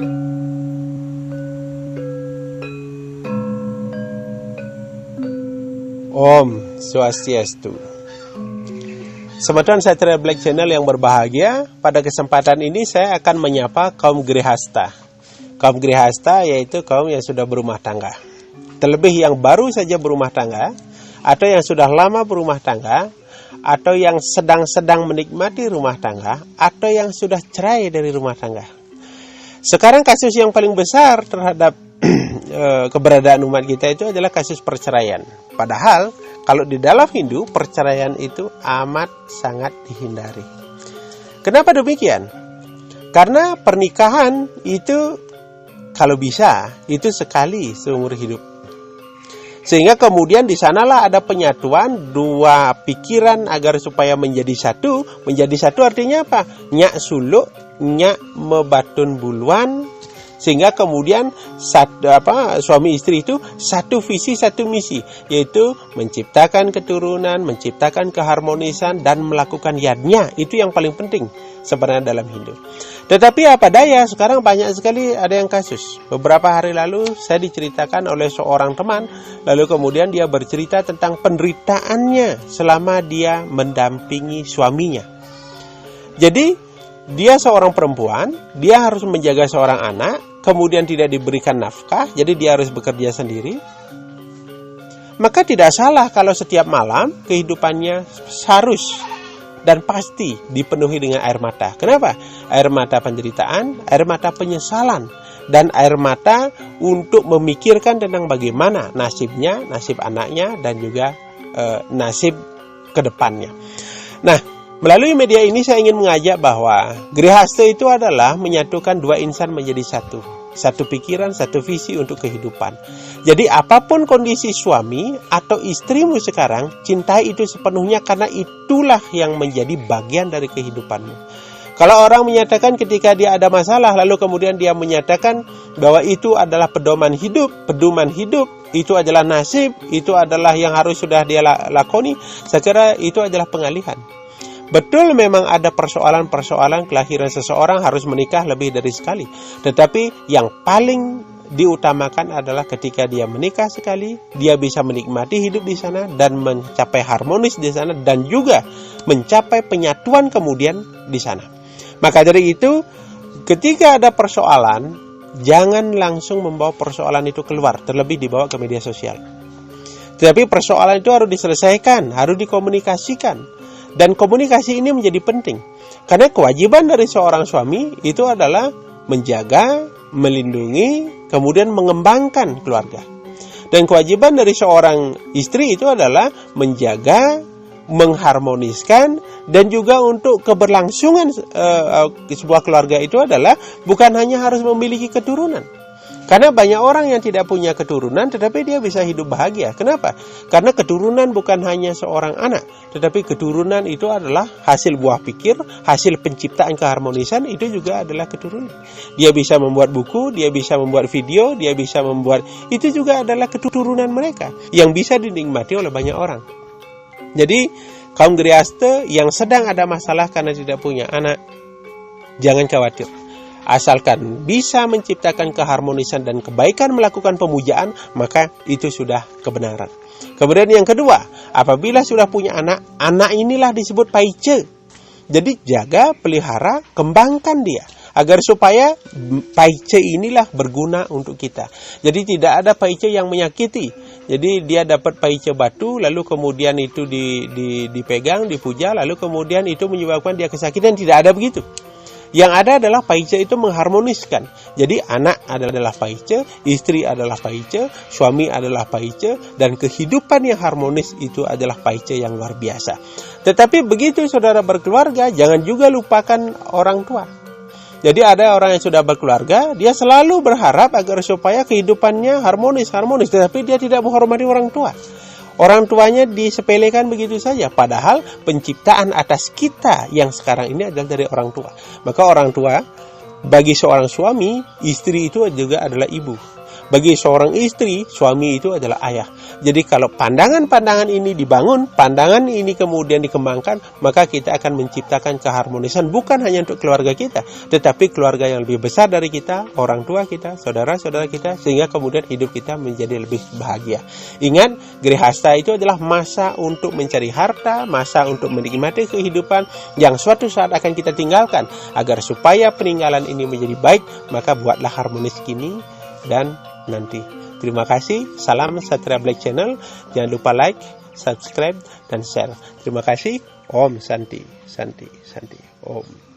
Om Swastiastu. Teman-teman Satria Black Channel yang berbahagia, pada kesempatan ini saya akan menyapa kaum grihasta. Kaum grihasta yaitu kaum yang sudah berumah tangga. Terlebih yang baru saja berumah tangga, atau yang sudah lama berumah tangga, atau yang sedang-sedang menikmati rumah tangga, atau yang sudah cerai dari rumah tangga. Sekarang kasus yang paling besar terhadap keberadaan umat kita itu adalah kasus perceraian. Padahal kalau di dalam Hindu perceraian itu amat sangat dihindari. Kenapa demikian? Karena pernikahan itu kalau bisa itu sekali seumur hidup. Sehingga kemudian di sanalah ada penyatuan dua pikiran agar supaya menjadi satu. Menjadi satu artinya apa? Nyak suluk, nyak mebatun buluan. Sehingga kemudian suami istri itu satu visi satu misi, yaitu menciptakan keturunan, menciptakan keharmonisan dan melakukan yadnya. Itu yang paling penting sebenarnya dalam Hindu. Tetapi apa daya, sekarang banyak sekali ada yang kasus. Beberapa hari lalu saya diceritakan oleh seorang teman, lalu kemudian dia bercerita tentang penderitaannya selama dia mendampingi suaminya. Jadi dia seorang perempuan, dia harus menjaga seorang anak, kemudian tidak diberikan nafkah, jadi dia harus bekerja sendiri. Maka tidak salah kalau setiap malam kehidupannya harus dan pasti dipenuhi dengan air mata. Kenapa? Air mata penderitaan, air mata penyesalan, dan air mata untuk memikirkan tentang bagaimana nasibnya, nasib anaknya, dan juga nasib kedepannya. Nah, melalui media ini saya ingin mengajak bahwa grihasta itu adalah menyatukan dua insan menjadi satu. Satu pikiran, satu visi untuk kehidupan. Jadi apapun kondisi suami atau istrimu sekarang, cintai itu sepenuhnya karena itulah yang menjadi bagian dari kehidupanmu. Kalau orang menyatakan ketika dia ada masalah, lalu kemudian dia menyatakan bahwa itu adalah pedoman hidup, itu adalah nasib, itu adalah yang harus sudah dia lakoni, saya kira itu adalah pengalihan. Betul memang ada persoalan-persoalan kelahiran seseorang harus menikah lebih dari sekali. Tetapi yang paling diutamakan adalah ketika dia menikah sekali, dia bisa menikmati hidup di sana dan mencapai harmonis di sana dan juga mencapai penyatuan kemudian di sana. Maka dari itu, ketika ada persoalan, jangan langsung membawa persoalan itu keluar, terlebih dibawa ke media sosial. Tetapi persoalan itu harus diselesaikan, harus dikomunikasikan. Dan komunikasi ini menjadi penting. Karena kewajiban dari seorang suami itu adalah menjaga, melindungi, kemudian mengembangkan keluarga. Dan kewajiban dari seorang istri itu adalah menjaga, mengharmoniskan, dan juga untuk keberlangsungan sebuah keluarga itu adalah bukan hanya harus memiliki keturunan. Karena banyak orang yang tidak punya keturunan tetapi dia bisa hidup bahagia. Kenapa? Karena keturunan bukan hanya seorang anak, tetapi keturunan itu adalah hasil buah pikir, hasil penciptaan keharmonisan, itu juga adalah keturunan. Dia bisa membuat buku, dia bisa membuat video, dia bisa membuat, itu juga adalah keturunan mereka yang bisa dinikmati oleh banyak orang. Jadi kaum grihasta yang sedang ada masalah karena tidak punya anak, jangan khawatir. Asalkan bisa menciptakan keharmonisan dan kebaikan melakukan pemujaan, maka itu sudah kebenaran. Kemudian yang kedua, apabila sudah punya anak, anak inilah disebut paice. Jadi jaga, pelihara, kembangkan dia agar supaya paice inilah berguna untuk kita. Jadi tidak ada paice yang menyakiti. Jadi dia dapat paice batu, lalu kemudian itu dipegang, dipuja, lalu kemudian itu menyebabkan dia kesakitan. Tidak ada begitu. Yang ada adalah paice itu mengharmoniskan. Jadi anak adalah paice, istri adalah paice, suami adalah paice, dan kehidupan yang harmonis itu adalah paice yang luar biasa. Tetapi begitu saudara berkeluarga, jangan juga lupakan orang tua. Jadi ada orang yang sudah berkeluarga, dia selalu berharap agar supaya kehidupannya harmonis, tetapi dia tidak menghormati orang tua. Orang tuanya disepelekan begitu saja, padahal penciptaan atas kita yang sekarang ini adalah dari orang tua. Maka orang tua, bagi seorang suami, istri itu juga adalah ibu. Bagi seorang istri, suami itu adalah ayah. Jadi kalau pandangan-pandangan ini dibangun, pandangan ini kemudian dikembangkan, maka kita akan menciptakan keharmonisan bukan hanya untuk keluarga kita, tetapi keluarga yang lebih besar dari kita, orang tua kita, saudara-saudara kita, sehingga kemudian hidup kita menjadi lebih bahagia. Ingat, grihasta itu adalah masa untuk mencari harta, masa untuk menikmati kehidupan yang suatu saat akan kita tinggalkan. Agar supaya peninggalan ini menjadi baik, maka buatlah harmonis kini dan nanti. Terima kasih. Salam Satria Black Channel. Jangan lupa like, subscribe, dan share. Terima kasih. Om Santi, Santi, Santi. Om.